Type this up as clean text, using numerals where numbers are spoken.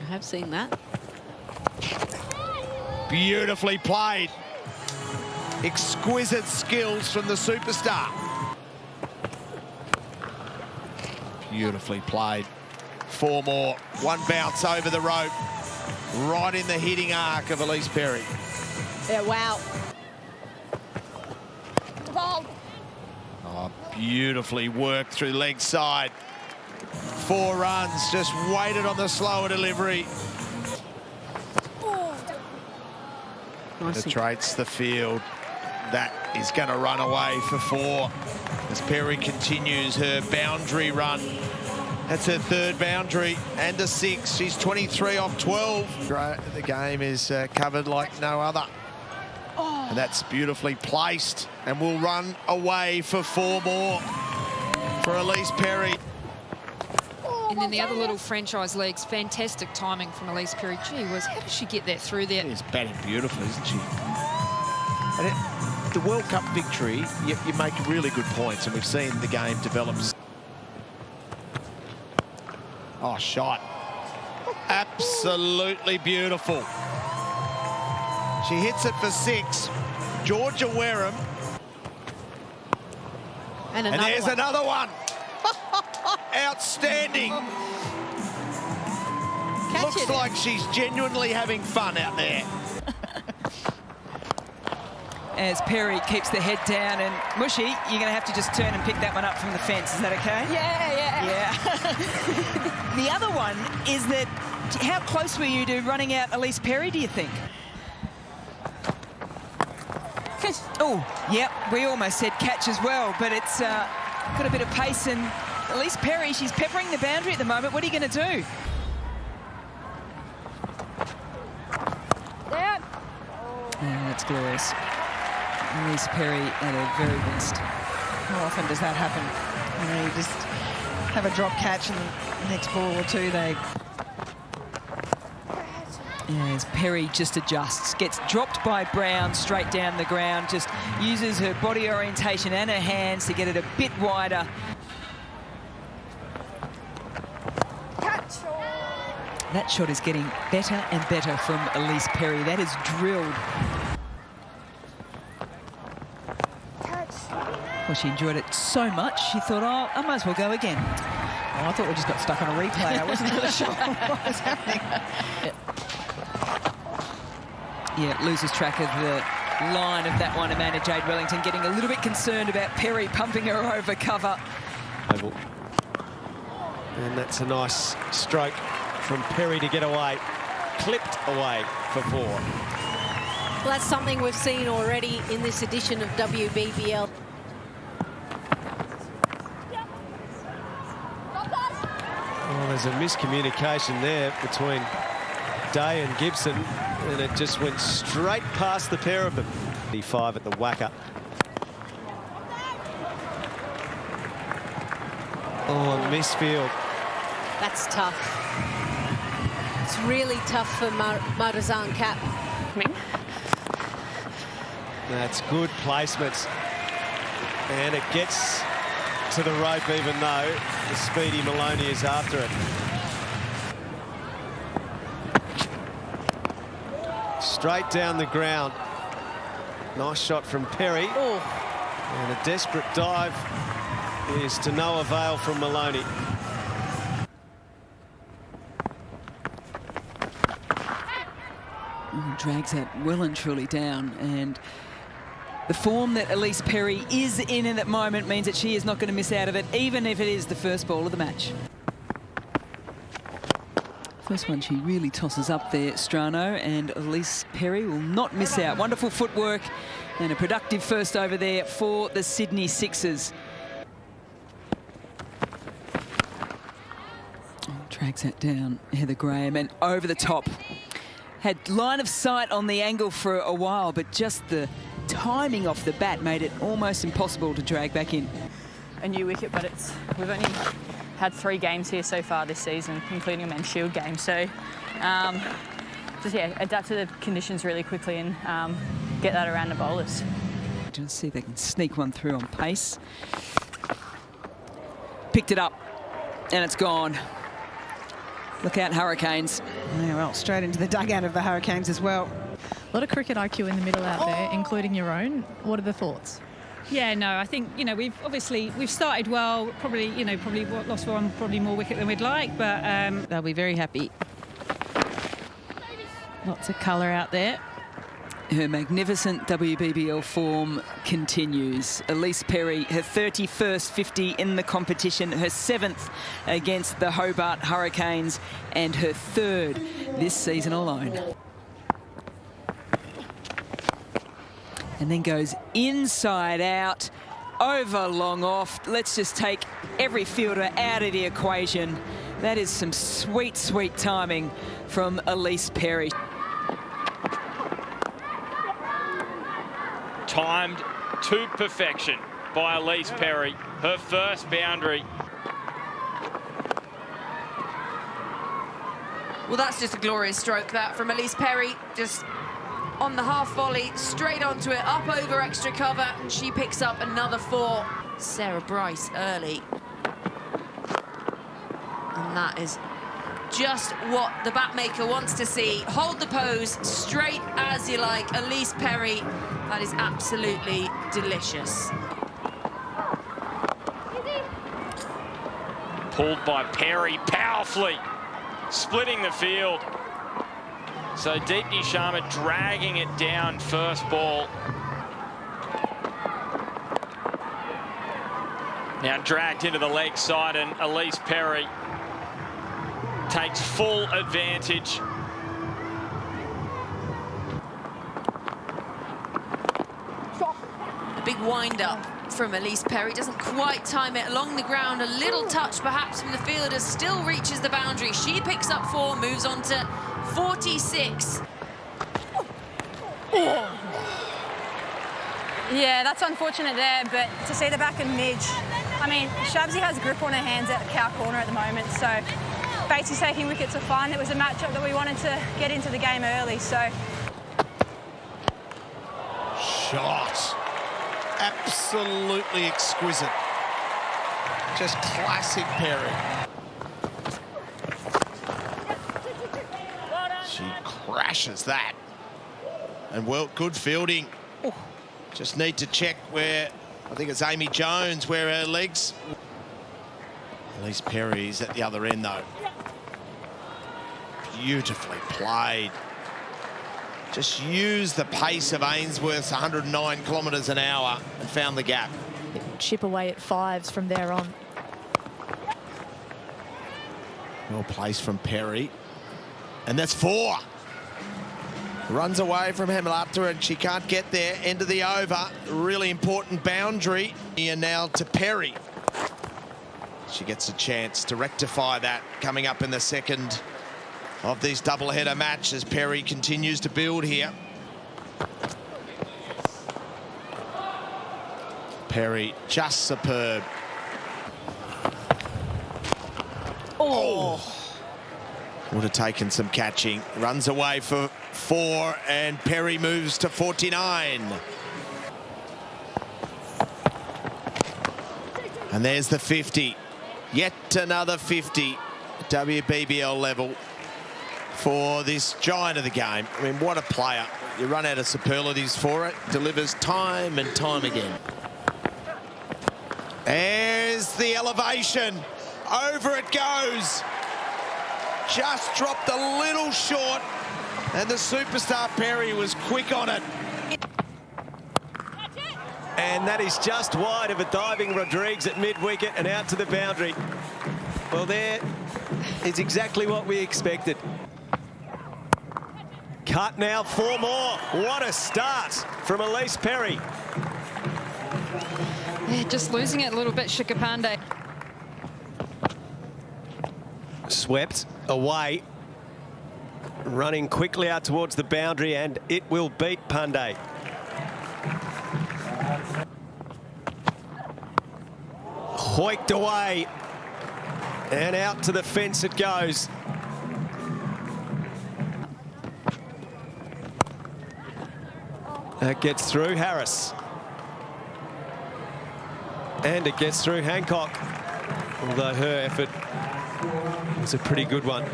I have seen that. Beautifully played. Exquisite skills from the superstar. Beautifully played. 4 more. 1 bounce over the rope. Right in the hitting arc of Ellyse Perry. Yeah, wow. Oh, beautifully worked through leg side. 4 runs, just waited on the slower delivery. Penetrates the field. That is going to run away for 4 as Perry continues her boundary run. That's her 3rd boundary and a 6. She's 23 off 12. The game is covered like no other. And that's beautifully placed and will run away for 4 more for Ellyse Perry. And then the other little franchise legs, fantastic timing from Ellyse Perry. Gee whiz, how does she get that through there? She's batting beautifully, isn't she? And the World Cup victory, you make really good points, and we've seen the game develop. Oh, shot. Absolutely beautiful. She hits it for 6. Georgia Wareham. And there's one. another one. Outstanding. Looks like she's genuinely having fun out there. As Perry keeps the head down, and Mushy, you're going to have to just turn and pick that one up from the fence. Is that okay? Yeah. The other one is that, how close were you to running out Ellyse Perry, do you think? Oh, yep, we almost said catch as well, but it's got a bit of pace, and Ellyse Perry, she's peppering the boundary at the moment. What are you going to do? And it's glorious. Ellyse Perry at her very best. How often does that happen? You know, you just have a drop catch and the next ball or two they... As Perry just adjusts, gets dropped by Brown straight down the ground, just uses her body orientation and her hands to get it a bit wider. That shot is getting better and better from Ellyse Perry. That is drilled. Well, she enjoyed it so much, she thought, oh, I might as well go again. Oh, I thought we just got stuck on a replay. I wasn't really sure what was happening. Yeah, loses track of the line of that one. Amanda Jade Wellington getting a little bit concerned about Perry pumping her over cover. And that's a nice stroke from Perry to get away. Clipped away for 4. Well, that's something we've seen already in this edition of WBBL. Well, there's a miscommunication there between Day and Gibson, and it just went straight past the pair of them. 5 at the whacker. Oh, misfield. That's tough. It's really tough for Marizan Cap. That's good placement. And it gets to the rope, even though the speedy Maloney is after it. Straight down the ground. Nice shot from Perry. Oh. And a desperate dive is to no avail from Maloney. Drags that well and truly down, and the form that Ellyse Perry is in at the moment means that she is not going to miss out of it, even if it is the first ball of the match. First one she really tosses up there, Strano, and Ellyse Perry will not miss out. Wonderful footwork and a productive first over there for the Sydney Sixers. Drags that down, Heather Graham, and over the top. Had line of sight on the angle for a while, but just the timing off the bat made it almost impossible to drag back in. A new wicket, but we've only had 3 games here so far this season, including a men's shield game. So just, yeah, adapt to the conditions really quickly and get that around the bowlers. Just see if they can sneak one through on pace. Picked it up, and it's gone. Look out, Hurricanes. Yeah, well, straight into the dugout of the Hurricanes as well. A lot of cricket IQ in the middle out there, including your own. What are the thoughts? Yeah, no, I think, you know, we've started well, probably lost one, probably more wicket than we'd like, but... They'll be very happy. Lots of colour out there. Her magnificent WBBL form continues. Ellyse Perry, her 31st 50 in the competition, her 7th against the Hobart Hurricanes, and her 3rd this season alone. And then goes inside out, over long off. Let's just take every fielder out of the equation. That is some sweet, sweet timing from Ellyse Perry. Timed to perfection by Ellyse Perry, her first boundary. Well, that's just a glorious stroke, that, from Ellyse Perry. Just on the half volley, straight onto it, up over extra cover, and she picks up another 4. Sarah Bryce early. And that is just what the batmaker wants to see. Hold the pose straight as you like. Ellyse Perry, that is absolutely delicious. Pulled by Perry powerfully, splitting the field. So Deepti Sharma dragging it down first ball. Now dragged into the leg side, and Ellyse Perry takes full advantage. A big wind-up from Ellyse Perry. Doesn't quite time it along the ground. A little touch, perhaps, from the fielder. Still reaches the boundary. She picks up 4, moves on to 46. Yeah, that's unfortunate there, but to see the back of Midge, I mean, Shabsy has grip on her hands at the cow corner at the moment, so Batesy taking wickets are fine. It was a matchup that we wanted to get into the game early, so. Shot. Absolutely exquisite. Just classic Perry. She crashes that. And well, good fielding. Just need to check where, I think it's Amy Jones, where her legs. Ellyse Perry's at the other end though. Beautifully played. Just used the pace of Ainsworth's 109 kilometres an hour and found the gap. Chip away at 5s from there on. Well placed from Perry. And that's 4. Runs away from Hemlata and she can't get there. End of the over. Really important boundary. And now to Perry. She gets a chance to rectify that coming up in the second of these doubleheader match as Perry continues to build here. Perry just superb. Oh! Would have taken some catching. Runs away for 4 and Perry moves to 49. And there's the 50. Yet another 50 WBBL level for this giant of the game. I mean, what a player. You run out of superlatives for it. Delivers time and time again. There's the elevation. Over it goes. Just dropped a little short. And the superstar Perry was quick on it. And that is just wide of a diving Rodrigues at mid-wicket and out to the boundary. Well, there is exactly what we expected. Cut now, 4 more. What a start from Ellyse Perry. Yeah, just losing it a little bit, Shikapande. Swept away. Running quickly out towards the boundary, and it will beat Pandey. Hoiked away. And out to the fence it goes. That gets through Harris. And it gets through Hancock. Although her effort It's a pretty good one.